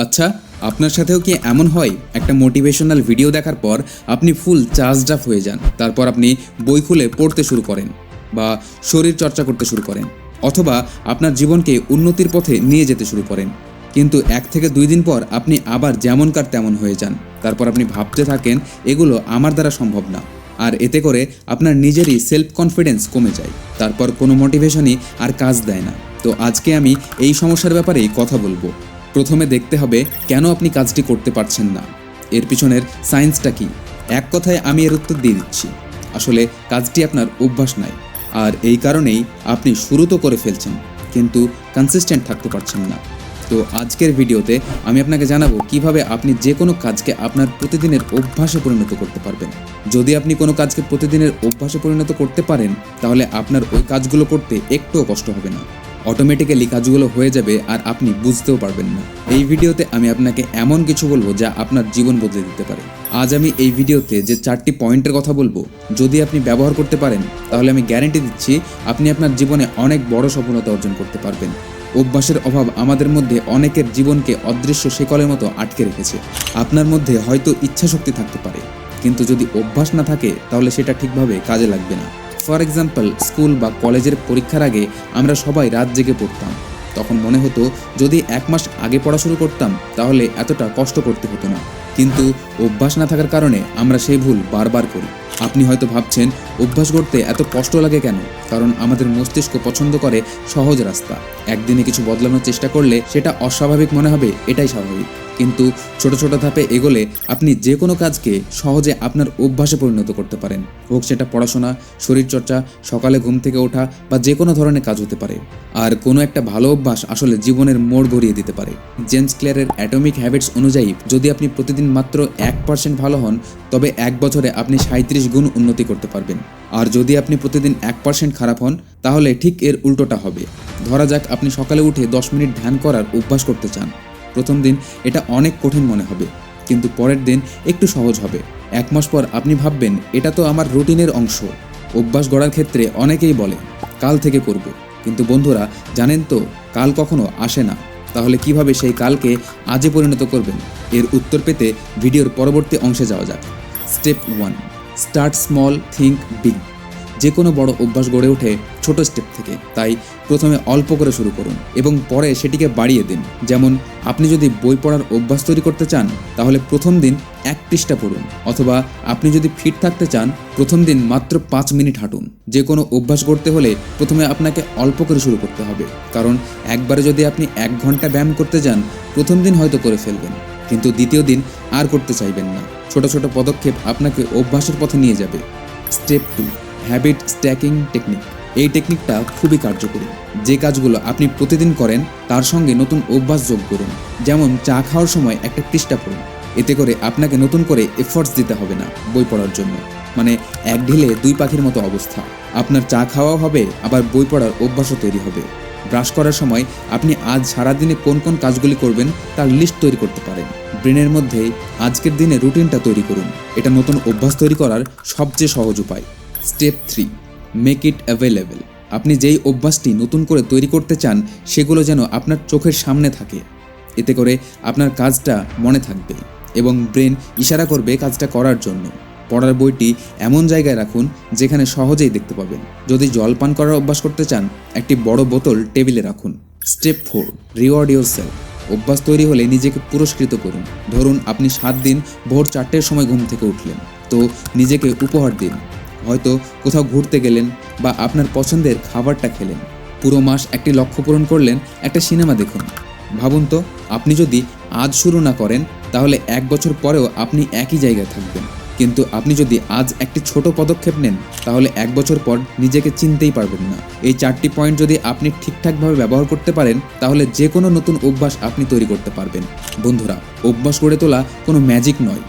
আচ্ছা, আপনার সাথেও কি এমন হয় একটা মোটিভেশনাল ভিডিও দেখার পর আপনি ফুল চার্জড আপ হয়ে যান, তারপর আপনি বই খুলে পড়তে শুরু করেন বা শরীর চর্চা করতে শুরু করেন, অথবা আপনার জীবনকে উন্নতির পথে নিয়ে যেতে শুরু করেন, কিন্তু 1 থেকে 2 দিন পর আপনি আবার যেমনকার তেমন হয়ে যান। তারপর আপনি ভাবতে থাকেন এগুলো আমার দ্বারা সম্ভব না, আর এতে করে আপনার নিজেরই সেলফ কনফিডেন্স কমে যায়। তারপর কোনো মোটিভেশনই আর কাজ দেয় না। তো আজকে আমি এই সমস্যার ব্যাপারেই কথা বলবো। প্রথমে দেখতে হবে কেন আপনি কাজটি করতে পারছেন না, এর পিছনের সায়েন্সটা কি। এক কথায় আমি এর উত্তর দিয়ে দিচ্ছি, আসলে কাজটি আপনার অভ্যাস নয়, আর এই কারণেই আপনি শুরু তো করে ফেলছেন কিন্তু কনসিস্টেন্ট থাকতে পারছেন না। তো আজকের ভিডিওতে আমি আপনাকে জানাবো কিভাবে আপনি যে কোনো কাজকে আপনার প্রতিদিনের অভ্যাসে পরিণত করতে পারবেন। যদি আপনি কোনো কাজকে প্রতিদিনের অভ্যাসে পরিণত করতে পারেন, তাহলে আপনার ওই কাজগুলো করতে একটুও কষ্ট হবে না, অটোমেটিক্যালি কাজগুলো হয়ে যাবে আর আপনি বুঝতেও পারবেন না। এই ভিডিওতে আমি আপনাকে এমন কিছু বলবো যা আপনার জীবন বদলে দিতে পারে। আজ আমি এই ভিডিওতে যে 4টি পয়েন্টের কথা বলবো, যদি আপনি ব্যবহার করতে পারেন তাহলে আমি গ্যারান্টি দিচ্ছি আপনি আপনার জীবনে অনেক বড় সফলতা অর্জন করতে পারবেন। অভ্যাসের অভাব আমাদের মধ্যে অনেকের জীবনকে অদৃশ্য শেকলের মতো আটকে রেখেছে। আপনার মধ্যে হয়তো ইচ্ছাশক্তি থাকতে পারে, কিন্তু যদি অভ্যাস না থাকে তাহলে সেটা ঠিকভাবে কাজে লাগবে না। ফর এক্সাম্পল, স্কুল বা কলেজের পরীক্ষার আগে আমরা সবাই রাত জেগে পড়তাম। তখন মনে হতো যদি 1 মাস আগে পড়া শুরু করতাম তাহলে এতটা কষ্ট করতে হতো না, কিন্তু অভ্যাস না থাকার কারণে আমরা সেই ভুল বারবার করি। আপনি হয়তো ভাবছেন অভ্যাস করতে এত কষ্ট লাগে কেন? কারণ আমাদের মস্তিষ্ক পছন্দ করে সহজ রাস্তা। একদিনে কিছু বদলানোর চেষ্টা করলে সেটা অস্বাভাবিক মনে হবে, এটাই স্বাভাবিক। কিন্তু ছোট ছোট ধাপে এগোলে আপনি যে কোনো কাজকে সহজে আপনার অভ্যাসে পরিণত করতে পারেন। হোক সেটা পড়াশোনা, শরীরচর্চা, সকালে ঘুম থেকে ওঠা বা যে কোনো ধরনের কাজ হতে পারে। আর কোনো একটা ভালো অভ্যাস আসলে জীবনের মোড় ঘুরিয়ে দিতে পারে। জেমস ক্লিয়ারের অ্যাটমিক হ্যাবিটস অনুযায়ী যদি আপনি প্রতিদিন মাত্র 1% ভালো হন, তবে 1 বছরে আপনি 37 গুণ উন্নতি করতে পারবেন। আর যদি আপনি প্রতিদিন 1% খারাপ হন, তাহলে ঠিক এর উল্টোটা হবে। ধরা যাক আপনি সকালে উঠে 10 মিনিট ধ্যান করার অভ্যাস করতে চান। প্রথম দিন এটা অনেক কঠিন মনে হবে, কিন্তু পরের দিন একটু সহজ হবে। 1 মাস পর আপনি ভাববেন এটা তো আমার রুটিনের অংশ। অভ্যাস গড়ার ক্ষেত্রে অনেকেই বলে কাল থেকে করব, কিন্তু বন্ধুরা জানেন তো কাল কখনো আসে না। তাহলে কিভাবে সেই কালকে আজে পরিণত করবেন, এর উত্তর পেতে ভিডিওর পরবর্তী অংশে যাওয়া যাক। Step 1, start small, think big. যে কোনো বড় অভ্যাস গড়ে ওঠে ছোট স্টেপ থেকে, তাই প্রথমে অল্প করে শুরু করুন এবং পরে সেটিকে বাড়িয়ে দিন। যেমন আপনি যদি বই পড়ার অভ্যাস তৈরি করতে চান, তাহলে প্রথম দিন 1 পৃষ্ঠা পড়ুন, অথবা আপনি যদি ফিট থাকতে চান, প্রথম দিন মাত্র 5 মিনিট হাঁটুন। যে কোনো অভ্যাস করতে হলে প্রথমে আপনাকে অল্প করে শুরু করতে হবে, কারণ একবারে যদি আপনি 1 ঘন্টা ব্যায়াম করতে যান, প্রথম দিন হয়তো করে ফেলবেন, কিন্তু দ্বিতীয় দিন আর করতে চাইবেন না। ছোট ছোট পদক্ষেপ আপনাকে অভ্যাসের পথে নিয়ে যাবে। Step 2, habit stacking technique. এই টেকনিকটা খুবই কার্যকরী। যে কাজগুলো আপনি প্রতিদিন করেন তার সঙ্গে নতুন অভ্যাস যোগ করুন। যেমন চা খাওয়ার সময় 1 পৃষ্ঠা পড়ুন। এতে করে আপনাকে নতুন করে এফোর্টস দিতে হবে না বই পড়ার জন্য। মানে 1 ঢিলে 2 পাখির মতো অবস্থা। আপনার চা খাওয়াও হবে, আবার বই পড়ার অভ্যাসও তৈরি হবে। ব্রাশ করার সময় আপনি আজ সারাদিনে কোন কোন কাজগুলি করবেন তার লিস্ট তৈরি করতে পারেন। ব্রেনের মধ্যে আজকের দিনে রুটিনটা তৈরি করুন। এটা নতুন অভ্যাস তৈরি করার সবচেয়ে সহজ উপায়। Step 3, make it available. আপনি যেই অভ্যাসটি নতুন করে তৈরি করতে চান সেগুলো যেন আপনার চোখের সামনে থাকে। এতে করে আপনার কাজটা মনে থাকবে এবং ব্রেন ইশারা করবে কাজটা করার জন্য। পড়ার বইটি এমন জায়গায় রাখুন যেখানে সহজেই দেখতে পাবেন। যদি জল পান করার অভ্যাস করতে চান, একটি বড় বোতল টেবিলে রাখুন। Step 4, reward yourself. অভ্যাস তৈরি হলে নিজেকে পুরস্কৃত করুন। ধরুন আপনি 7 দিন ভোর 4টের সময় ঘুম থেকে উঠলেন, তো নিজেকে উপহার দিন। হয়তো কোথাও ঘুরতে গেলেন বা আপনার পছন্দের খাবারটা খেলেন। পুরো মাস একটি লক্ষ্য পূরণ করলেন, একটা সিনেমা দেখুন। ভাবুন তো, আপনি যদি আজ শুরু না করেন তাহলে 1 বছর পরেও আপনি একই জায়গায় থাকবেন, কিন্তু আপনি যদি আজ একটি ছোট পদক্ষেপ নেন তাহলে 1 বছর পর নিজেকে চিনতেই পারবেন না। এই 4টি পয়েন্ট যদি আপনি ঠিকঠাকভাবে ব্যবহার করতে পারেন, তাহলে যে কোনো নতুন অভ্যাস আপনি তৈরি করতে পারবেন। বন্ধুরা, অভ্যাস গড়ে তোলা কোনো ম্যাজিক নয়,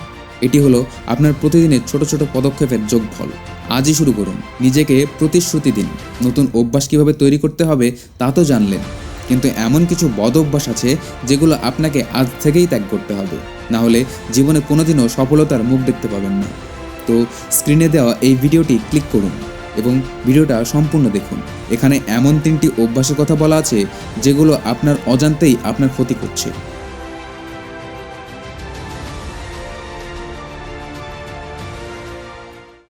এটি হলো আপনার প্রতিদিনের ছোট ছোট পদক্ষেপের যোগফল। আজই শুরু করুন, নিজেকে প্রতিশ্রুতি দিন। নতুন অভ্যাস কীভাবে তৈরি করতে হবে তা তো জানলেন, কিন্তু এমন কিছু বদ অভ্যাস আছে যেগুলো আপনাকে আজ থেকেই ত্যাগ করতে হবে, না হলে জীবনে কোনোদিনও সফলতার মুখ দেখতে পাবেন না। তো স্ক্রিনে দেওয়া এই ভিডিওটি ক্লিক করুন এবং ভিডিওটা সম্পূর্ণ দেখুন। এখানে এমন 3টি অভ্যাসের কথা বলা আছে যেগুলো আপনার অজান্তেই আপনার ক্ষতি করছে।